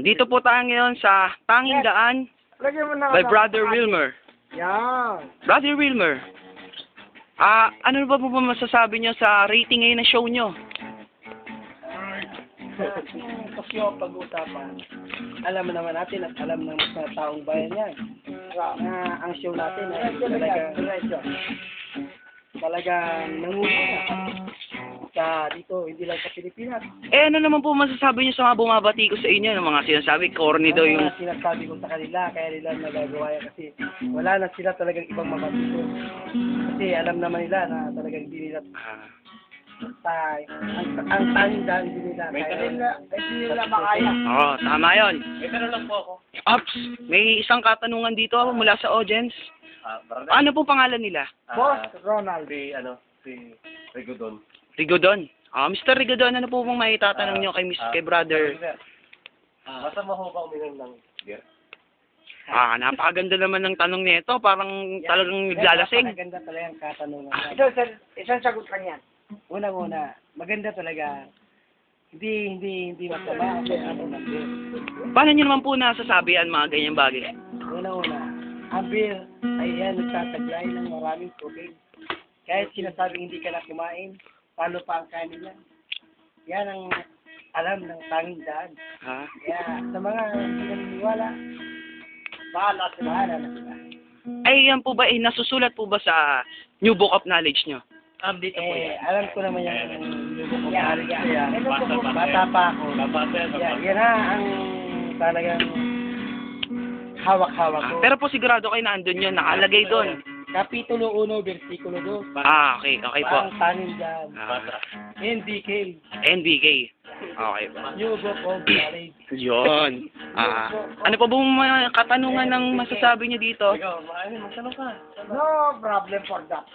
Dito po tayo ngayon sa Tanging Daan Lagyan mo na by Brother Wilmer. Yan. Brother Wilmer, ano ba po masasabi nyo sa rating ngayon ng show nyo? Kasi yung pag-uusapan, alam naman natin at alam ng mga taong bayan yan na ang show natin ay talagang nangunguna sa dito, hindi lang sa Pilipinas. Ano naman po masasabi nyo sa mga bumabati ko sa inyo, ng mga sinasabi, corny daw yung... Ang sinasabi ko sa kanila, kaya nila nagagawa yan kasi wala na sila talagang ibang mabati ko. Kasi alam naman nila na talagang hindi nila ang tanging daan hindi nila makaya. Oo, tama yun. May tanong lang po ako. Ops, may isang katanungan dito mula sa audience. Brother. Ano po pangalan nila? Boss Ronald. Si Rigodon. Rigodon. Mr. Rigodon, ano po bang may tatanong nyo kay brother? Basta mo ba uminom ng beer? Napakaganda naman ng tanong nito. Parang talagang naglalasing. Maganda talaga ang katanungan. Isang sagot lang yan. Unang-una, maganda talaga. Hindi masama kasi ano ng beer. Paano nyo naman po nasasabi ang mga ganyang bagay? Unang-una, ang beer ay yan nagtataglay ng maraming tubig. Kahit sinasabing hindi ka na kumain, paano pa ang kanin yan? Yan ang alam ng tanging daan. Kaya sa mga hindi naniniwala, bahala na sila. Ay, yan po ba, nasusulat po ba sa New Book of Knowledge nyo? Dito po yan. Alam ko naman yan. Yan. Bata pa ako. Yan na ang talagang hawak-hawak ko. Pero po sigurado kayo na andun yun, nakalagay doon. Kapitulo 1, versikulo 2. Okay po. Ang tanging daan. NBK. NBK. Okay po. New Book of Knowledge. Yun. Ano pa bang mga katanungan ng masasabi niyo dito? Ikaw, magtanong ka. No problem for that.